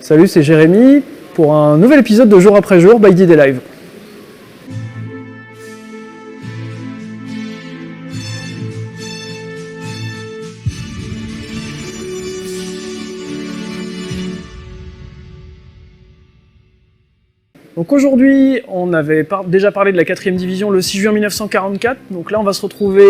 Salut, c'est Jérémy pour un nouvel épisode de Jour après jour by D-Day Live. Donc aujourd'hui, on avait déjà parlé de la 4e division le 6 juin 1944, donc là on va se retrouver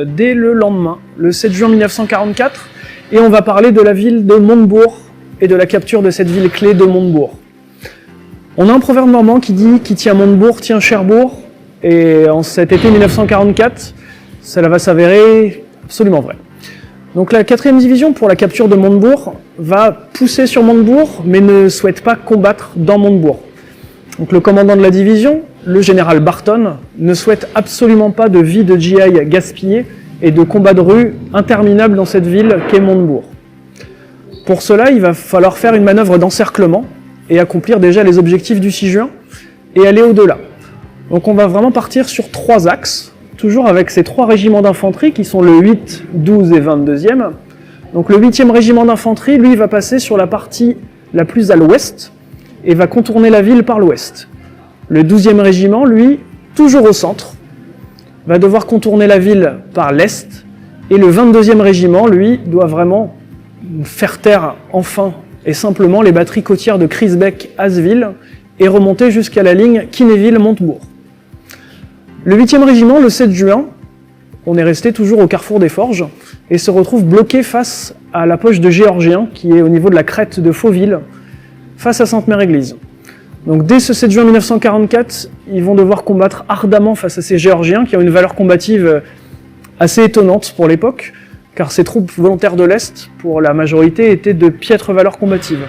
dès le lendemain, le 7 juin 1944, et on va parler de la ville de Montebourg et de la capture de cette ville clé de Montebourg. On a un proverbe normand qui dit « qui tient Montebourg tient Cherbourg », et en cet été 1944, cela va s'avérer absolument vrai. Donc la 4e division pour la capture de Montebourg va pousser sur Montebourg, mais ne souhaite pas combattre dans Montebourg. Donc le commandant de la division, le général Barton, ne souhaite absolument pas de vie de GI gaspillée et de combats de rue interminables dans cette ville qu'est Montebourg. Pour cela, il va falloir faire une manœuvre d'encerclement et accomplir déjà les objectifs du 6 juin et aller au-delà. Donc on va vraiment partir sur 3 axes, toujours avec ces 3 régiments d'infanterie qui sont le 8, 12 et 22e. Donc le 8e régiment d'infanterie, lui, va passer sur la partie la plus à l'ouest et va contourner la ville par l'ouest. Le 12e régiment, lui, toujours au centre, va devoir contourner la ville par l'est, et le 22e régiment, lui, doit vraiment faire taire enfin et simplement les batteries côtières de Crisbeck-Asville et remonter jusqu'à la ligne Kinéville-Montebourg. Le 8e régiment, le 7 juin, on est resté toujours au carrefour des Forges et se retrouve bloqué face à la poche de Géorgiens qui est au niveau de la crête de Fauville, face à Sainte-Mère-Église. Donc dès ce 7 juin 1944, ils vont devoir combattre ardemment face à ces Géorgiens qui ont une valeur combative assez étonnante pour l'époque, car ces troupes volontaires de l'Est, pour la majorité, étaient de piètre valeur combative.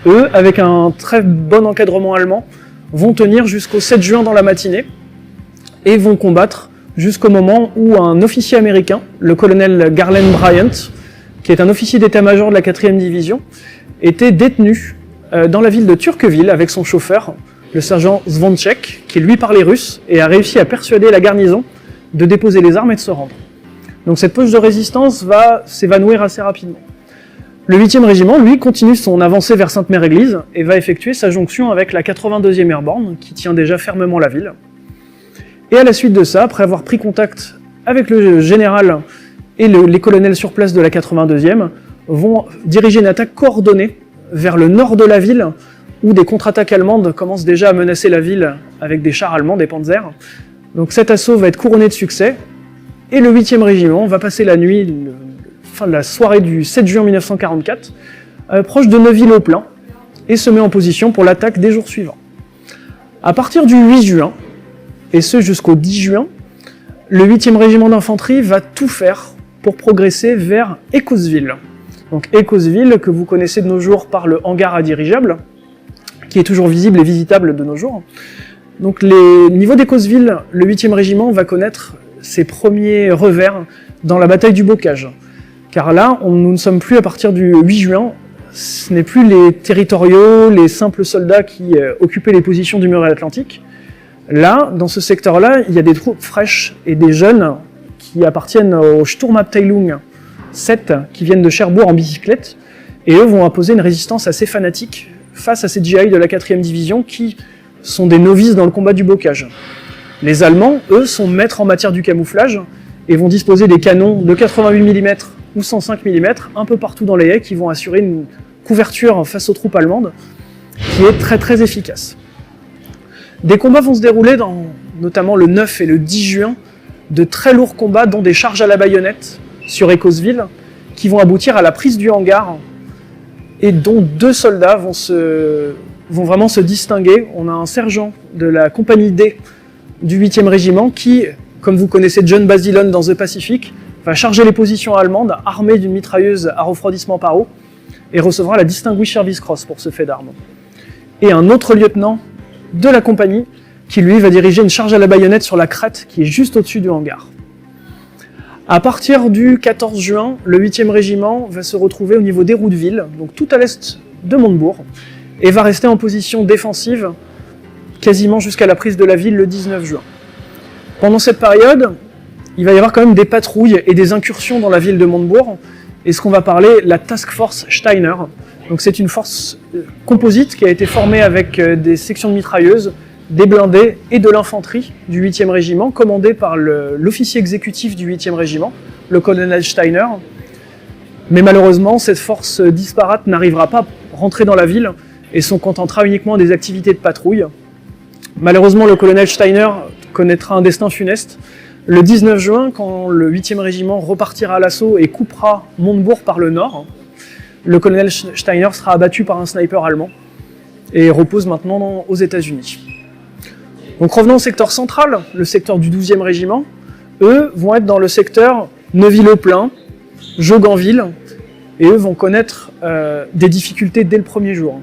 Eux, avec un très bon encadrement allemand, vont tenir jusqu'au 7 juin dans la matinée et vont combattre jusqu'au moment où un officier américain, le colonel Garland Bryant, qui est un officier d'état-major de la 4e division, était détenu dans la ville de Turqueville avec son chauffeur, le sergent Zvonček, qui lui parlait russe et a réussi à persuader la garnison de déposer les armes et de se rendre. Donc cette poche de résistance va s'évanouir assez rapidement. Le 8e régiment, lui, continue son avancée vers Sainte-Mère-Église et va effectuer sa jonction avec la 82e Airborne, qui tient déjà fermement la ville. Et à la suite de ça, après avoir pris contact avec le général et les colonels sur place de la 82e, vont diriger une attaque coordonnée vers le nord de la ville, où des contre-attaques allemandes commencent déjà à menacer la ville avec des chars allemands, des Panzers. Donc cet assaut va être couronné de succès, et le 8e régiment va passer la nuit, fin de la soirée du 7 juin 1944, proche de Neuville-au-Plain, et se met en position pour l'attaque des jours suivants. À partir du 8 juin, et ce jusqu'au 10 juin, le 8e régiment d'infanterie va tout faire pour progresser vers Écauseville. Donc Écauseville, que vous connaissez de nos jours par le hangar à dirigeables, qui est toujours visible et visitable de nos jours. Donc niveau d'Écauseville, le 8e régiment va connaître ses premiers revers dans la bataille du Bocage. Car là, nous ne sommes plus à partir du 8 juin, ce n'est plus les territoriaux, les simples soldats qui occupaient les positions du mur atlantique. Là, dans ce secteur-là, il y a des troupes fraîches et des jeunes qui appartiennent au Sturmabteilung 7, qui viennent de Cherbourg en bicyclette, et eux vont imposer une résistance assez fanatique face à ces GI de la 4e division qui sont des novices dans le combat du Bocage. Les Allemands, eux, sont maîtres en matière du camouflage et vont disposer des canons de 88 mm ou 105 mm un peu partout dans les haies qui vont assurer une couverture face aux troupes allemandes qui est très très efficace. Des combats vont se dérouler notamment le 9 et le 10 juin, de très lourds combats dont des charges à la baïonnette sur Écauseville qui vont aboutir à la prise du hangar et dont 2 soldats vont vraiment se distinguer. On a un sergent de la compagnie D du 8e régiment qui, comme vous connaissez John Basilone dans The Pacific, va charger les positions allemandes armé d'une mitrailleuse à refroidissement par eau et recevra la Distinguished Service Cross pour ce fait d'armes. Et un autre lieutenant de la compagnie qui lui va diriger une charge à la baïonnette sur la crête qui est juste au-dessus du hangar. À partir du 14 juin, le 8e régiment va se retrouver au niveau d'Hérouville, donc tout à l'est de Montebourg, et va rester en position défensive quasiment jusqu'à la prise de la ville le 19 juin. Pendant cette période, il va y avoir quand même des patrouilles et des incursions dans la ville de Montebourg, et ce qu'on va parler la Task Force Steiner, Donc c'est une force composite qui a été formée avec des sections de mitrailleuses, des blindés et de l'infanterie du 8e régiment, commandée par l'officier exécutif du 8e régiment, le colonel Steiner. Mais malheureusement, cette force disparate n'arrivera pas à rentrer dans la ville et se contentera uniquement des activités de patrouille. Malheureusement, le colonel Steiner connaîtra un destin funeste. Le 19 juin, quand le 8e régiment repartira à l'assaut et coupera Montebourg par le nord, le colonel Steiner sera abattu par un sniper allemand et repose maintenant aux États-Unis. Donc revenons au secteur central, le secteur du 12e régiment. Eux vont être dans le secteur Neuville-au-Plain, Jauganville, et eux vont connaître des difficultés dès le premier jour.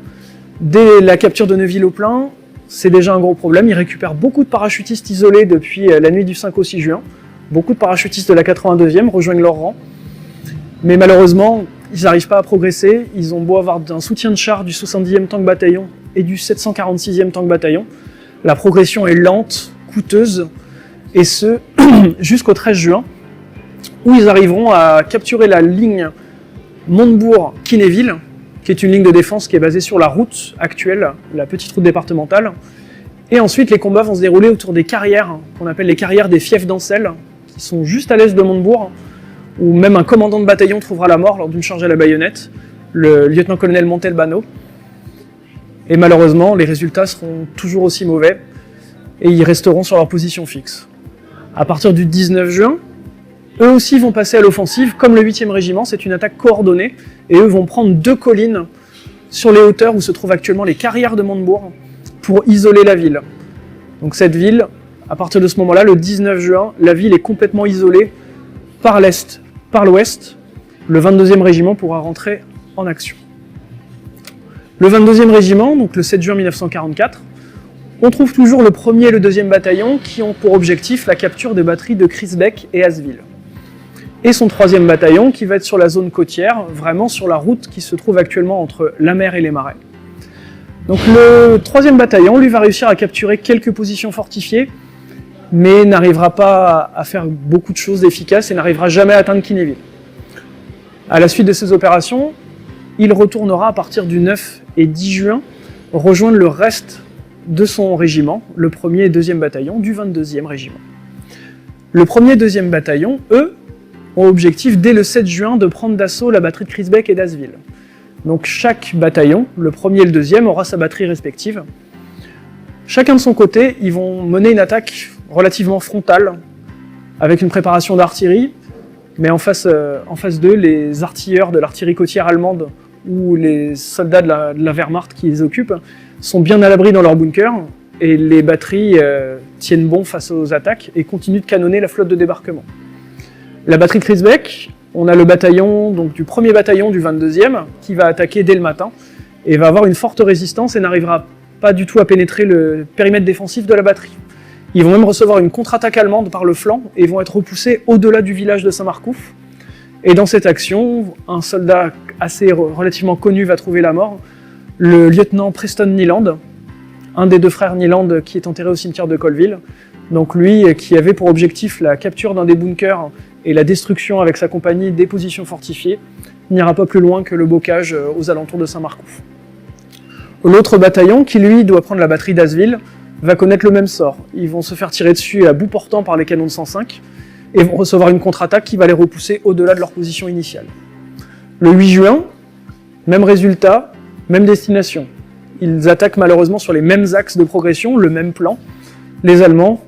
Dès la capture de Neuville-au-Plain, c'est déjà un gros problème. Ils récupèrent beaucoup de parachutistes isolés depuis la nuit du 5 au 6 juin. Beaucoup de parachutistes de la 82e rejoignent leur rang. Mais malheureusement, ils n'arrivent pas à progresser. Ils ont beau avoir un soutien de char du 70e Tank Bataillon et du 746e Tank Bataillon. La progression est lente, coûteuse, et ce, jusqu'au 13 juin, où ils arriveront à capturer la ligne Montebourg-Kinéville, qui est une ligne de défense qui est basée sur la route actuelle, la petite route départementale. Et ensuite, les combats vont se dérouler autour des carrières, qu'on appelle les carrières des fiefs d'Ancel, qui sont juste à l'est de Montebourg, où même un commandant de bataillon trouvera la mort lors d'une charge à la baïonnette, le lieutenant-colonel Montalbano. Et malheureusement, les résultats seront toujours aussi mauvais, et ils resteront sur leur position fixe. À partir du 19 juin, eux aussi vont passer à l'offensive, comme le 8e régiment, c'est une attaque coordonnée, et eux vont prendre 2 collines sur les hauteurs où se trouvent actuellement les carrières de Montebourg, pour isoler la ville. Donc cette ville, à partir de ce moment-là, le 19 juin, la ville est complètement isolée par l'est, par l'ouest. Le 22e régiment pourra rentrer en action. Le 22e régiment, donc le 7 juin 1944, on trouve toujours le 1er et le 2e bataillon qui ont pour objectif la capture des batteries de Crisbeck et Asville. Et son 3e bataillon qui va être sur la zone côtière, vraiment sur la route qui se trouve actuellement entre la mer et les marais. Donc le 3e bataillon, lui, va réussir à capturer quelques positions fortifiées, mais n'arrivera pas à faire beaucoup de choses efficaces et n'arrivera jamais à atteindre Kinéville. À la suite de ces opérations, il retournera à partir du 9 et 10 juin rejoindre le reste de son régiment, le 1er et 2e bataillon du 22e régiment. Le 1er et 2e bataillon, eux, ont objectif dès le 7 juin de prendre d'assaut la batterie de Crisbeck et d'Asville. Donc chaque bataillon, le 1er et le 2e, aura sa batterie respective. Chacun de son côté, ils vont mener une attaque relativement frontale, avec une préparation d'artillerie, mais en face d'eux, les artilleurs de l'artillerie côtière allemande ou les soldats de la Wehrmacht qui les occupent sont bien à l'abri dans leur bunker, et les batteries tiennent bon face aux attaques et continuent de canonner la flotte de débarquement. La batterie de Crisbeck, on a le bataillon donc du 1er bataillon du 22e qui va attaquer dès le matin et va avoir une forte résistance et n'arrivera pas du tout à pénétrer le périmètre défensif de la batterie. Ils vont même recevoir une contre-attaque allemande par le flanc et vont être repoussés au-delà du village de Saint-Marcouf. Et dans cette action, un soldat relativement connu va trouver la mort, le lieutenant Preston Niland, un des 2 frères Niland qui est enterré au cimetière de Colville. Donc lui, qui avait pour objectif la capture d'un des bunkers et la destruction avec sa compagnie des positions fortifiées, n'ira pas plus loin que le bocage aux alentours de Saint-Marcouf. L'autre bataillon, qui lui doit prendre la batterie d'Asville, va connaître le même sort. Ils vont se faire tirer dessus à bout portant par les canons de 105 et vont recevoir une contre-attaque qui va les repousser au-delà de leur position initiale. Le 8 juin, même résultat, même destination. Ils attaquent malheureusement sur les mêmes axes de progression, le même plan. Les Allemands,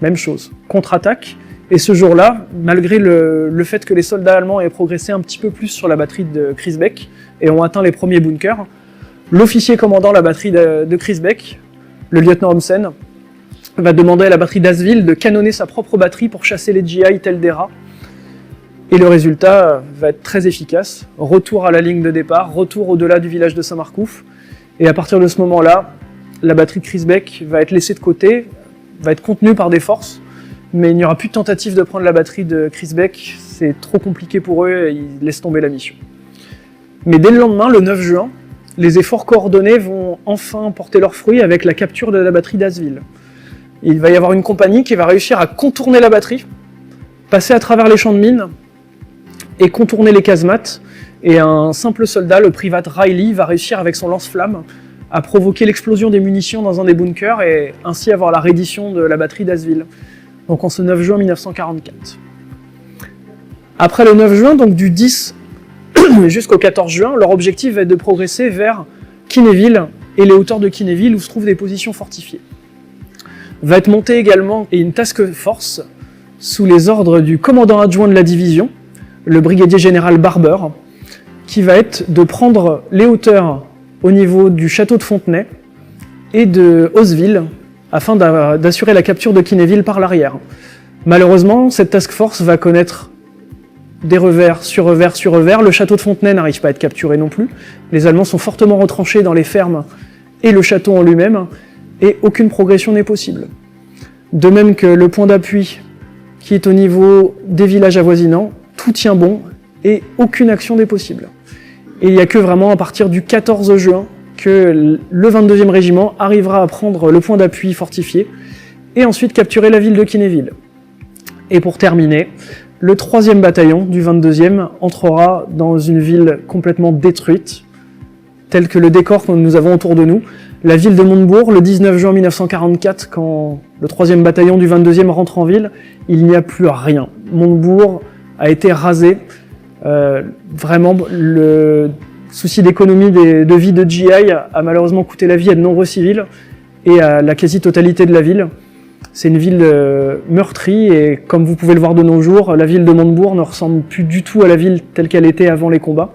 même chose, contre-attaque. Et ce jour-là, malgré le fait que les soldats allemands aient progressé un petit peu plus sur la batterie de Crisbeck et ont atteint les premiers bunkers, l'officier commandant la batterie de Crisbeck, le lieutenant Homsen, va demander à la batterie d'Asville de canonner sa propre batterie pour chasser les GI tels des rats. Et le résultat va être très efficace. Retour à la ligne de départ, retour au-delà du village de Saint-Marcouf. Et à partir de ce moment-là, la batterie de Crisbeck va être laissée de côté, va être contenue par des forces, mais il n'y aura plus de tentative de prendre la batterie de Crisbeck, c'est trop compliqué pour eux et ils laissent tomber la mission. Mais dès le lendemain, le 9 juin, les efforts coordonnés vont enfin porter leurs fruits avec la capture de la batterie d'Asville. Il va y avoir une compagnie qui va réussir à contourner la batterie, passer à travers les champs de mines et contourner les casemates. Et un simple soldat, le privat Riley, va réussir avec son lance-flamme à provoquer l'explosion des munitions dans un des bunkers et ainsi avoir la reddition de la batterie d'Asville. Donc en ce 9 juin 1944. Après le 9 juin, donc du 10 jusqu'au 14 juin, leur objectif va être de progresser vers Kinneville et les hauteurs de Kinneville où se trouvent des positions fortifiées. Va être montée également une task force sous les ordres du commandant adjoint de la division, le brigadier général Barber, qui va être de prendre les hauteurs au niveau du château de Fontenay et de Hausseville afin d'assurer la capture de Kinneville par l'arrière. Malheureusement, cette task force va connaître des revers sur revers sur revers. Le château de Fontenay n'arrive pas à être capturé non plus. Les Allemands sont fortement retranchés dans les fermes et le château en lui-même, et aucune progression n'est possible. De même que le point d'appui qui est au niveau des villages avoisinants, tout tient bon et aucune action n'est possible. Et il n'y a que vraiment à partir du 14 juin que le 22e régiment arrivera à prendre le point d'appui fortifié et ensuite capturer la ville de Kinneville. Et pour terminer, le 3e bataillon du 22e entrera dans une ville complètement détruite, tel que le décor que nous avons autour de nous. La ville de Montebourg, le 19 juin 1944, quand le 3e bataillon du 22e rentre en ville, il n'y a plus rien. Montebourg a été rasé. Vraiment, le souci d'économie de vie de GI a malheureusement coûté la vie à de nombreux civils et à la quasi-totalité de la ville. C'est une ville meurtrie et comme vous pouvez le voir de nos jours, la ville de Montebourg ne ressemble plus du tout à la ville telle qu'elle était avant les combats.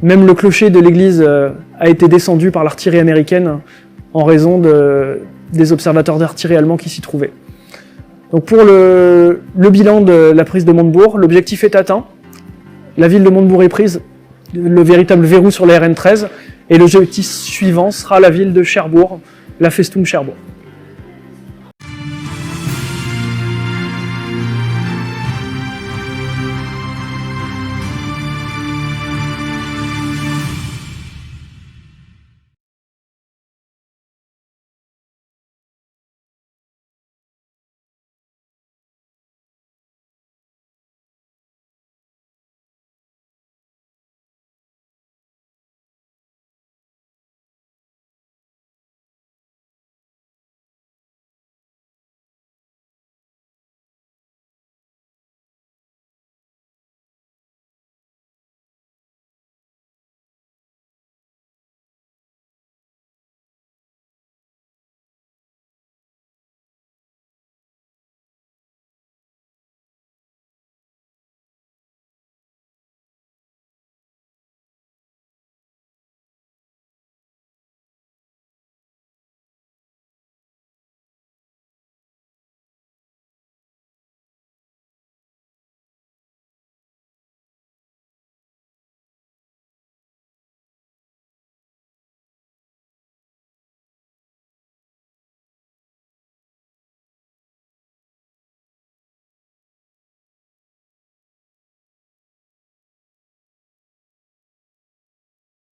Même le clocher de l'église a été descendu par l'artillerie américaine en raison des observateurs d'artillerie allemands qui s'y trouvaient. Donc pour le bilan de la prise de Montebourg, l'objectif est atteint. La ville de Montebourg est prise, le véritable verrou sur la RN13, et l'objectif suivant sera la ville de Cherbourg, la Festung Cherbourg.